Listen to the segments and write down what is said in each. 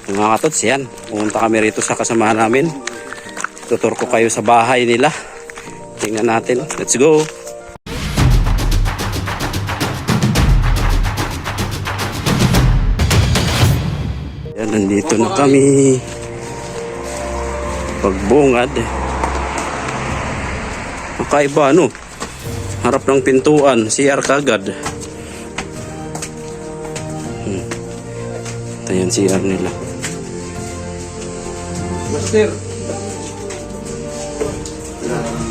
Mga katots, yan. Pumunta kami rito sa kasamahan namin. Tutur ko kayo sa bahay nila. Tingnan natin. Let's go! Yan, nandito na kami. Pagbungad. Makaiba, ano? Harap ng pintuan. CR kagad. Ito yan, CR nila. Sir.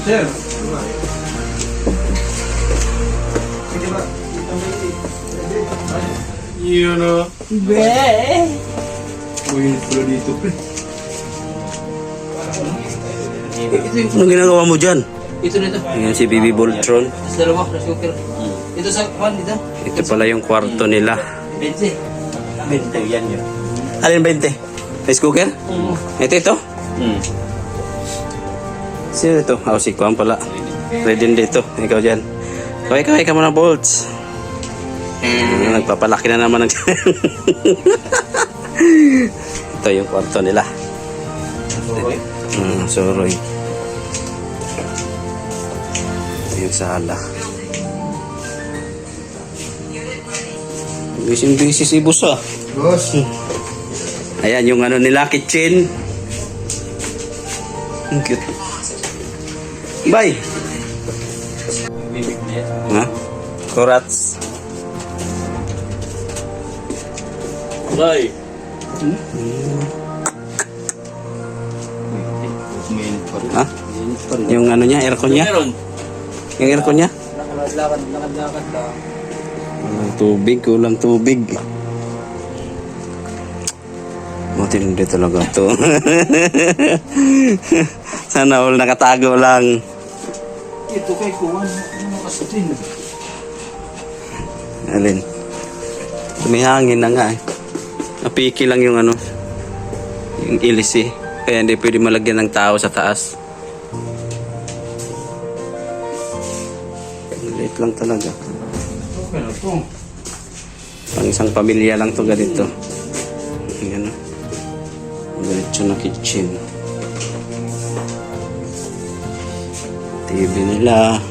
Sir. Yun o. Uy, pula dito, pre. Anong ginagawa mo dyan? Ito na ito. Ayan si Bibi Voltron. Sa dalawa, rice cooker. Ito sa kwan dito. Ito pala yung kwarto nila. 20. 20 yan yun. Alin 20? Rice cooker? Ito? Sino ito? Oh, si Kwan pala. Ready dito. Ikaw dyan. Kaway ka muna, Bolts. Nagpapalaki na naman ng... Ito yung kwarto nila. Soroy. Ito yung sala. Busy si boss ah. Boss. Ayan yung ano nila, kitchen. Ang cute. Bye. Ha? Kurats. Bye. Ha? Yung ano niya, aircon niya? Meron. Yung aircon niya? Lakad lang. Kulang tubig. Matindi talaga to. Sana all nakatago lang. Ito kay Kuwan. Ano kasi din? Alin? Tumihangin na nga eh. Napiki lang yung ano. Yung ilis eh. Kaya hindi pwede malagyan ng tao sa taas. Maliit lang talaga. Okay na ito. Pang isang pamilya lang to ganito. Ayan o. Diretso na kitchen. TV nila.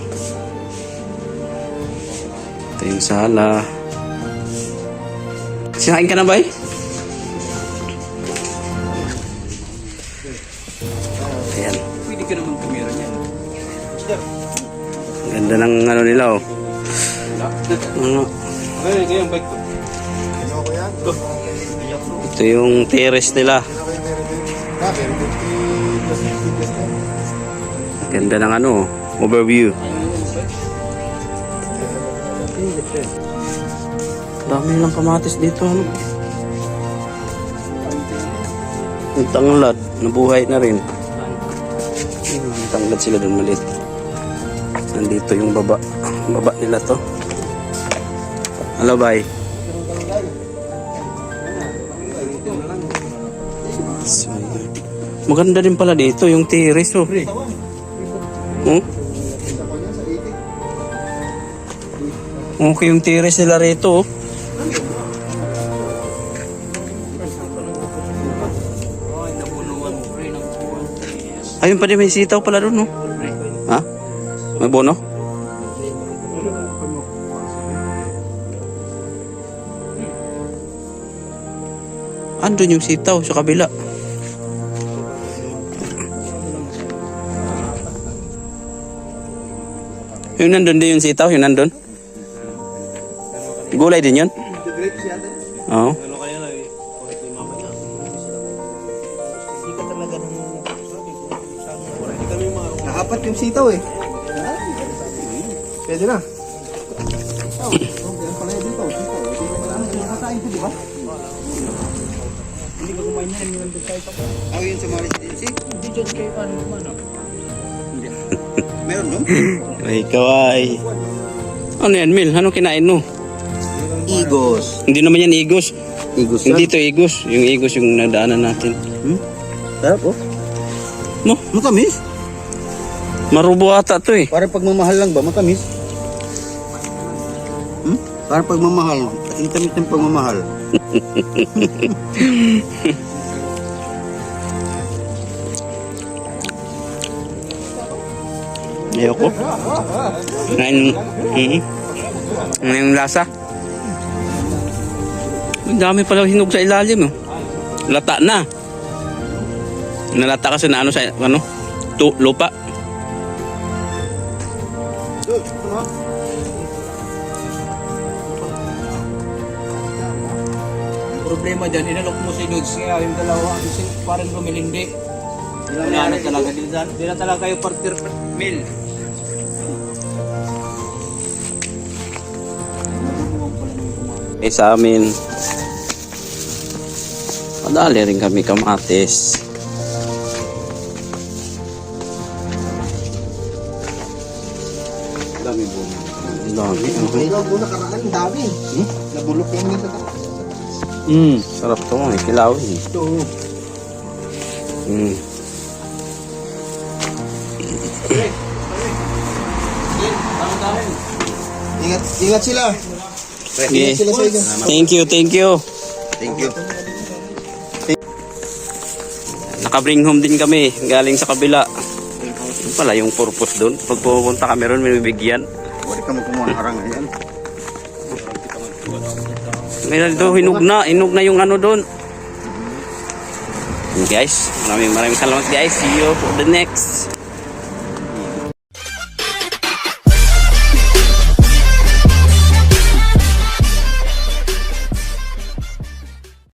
Ito yung sala. Sinain ka na ba eh? Ayan. Pwede ka naman kamera niyan. Ganda ng ano nila oh. Ay, kaya yung bike ko. Ito yung terrace nila. Ganda ng ano, overview. Dami lang kamatis dito. Ano? Ang tanglad, nabuhay na rin. Ang tanglad sila doon maliit. Nandito yung baba. Baba nila to. Hello, bye. So, maganda din pala dito yung terrace oh. Okay yung terrace nila rito oh. Ayun pa din may sitaw pala doon no. Ha? May bono? Andun yung sitaw sa kabila. Yung nandun din yung sitaw, yung nandun. Gulay din yun? Oo. Nakapat yung sitaw eh. Pwede na. Ako yun sa Maris Agency? Hindi dyan kayo paano kumano. Meron no? Ay, kaway. Ano yan, Mil? Ano kinain mo? Igos. Hindi naman yan igos. Igos Hindi to igos. Yung igos yung nadaanan natin. Sarap oh. No? Matamis. Marubo ata to eh. Parang pagmamahal lang ba? Matamis. Parang pagmamahal. Ang tamis ng pagmamahal. Ayoko. Ngayon, ngayon lasa. Ang dami pala hinog sa ilalim. Oh. Lata na. Nalata kasi na ano sa ano, lupa. Problema dyan, inalok mo si Nudes kaya yung dalawa, kasi parang lumilindi. Wala na talaga, di na talaga kayo partner meal. Sa amin, madali rin kami kamatis. Dami bunga. Dami. Ikaw po nakaraan, dami. Nabulok yung nito. Sarap to, may kilawin. Ito. Ingat sila. Okay. Ingat sila sa inyo. Thank you. Thank you. Nakabring home din kami, galing sa kabila. Yun pala yung purpose doon. Pag pupunta kami ron, may bibigyan. Huwag ka magkumuha ng harang ngayon. May dito, hinog na yung ano doon. Guys, maraming salamat guys. See you for the next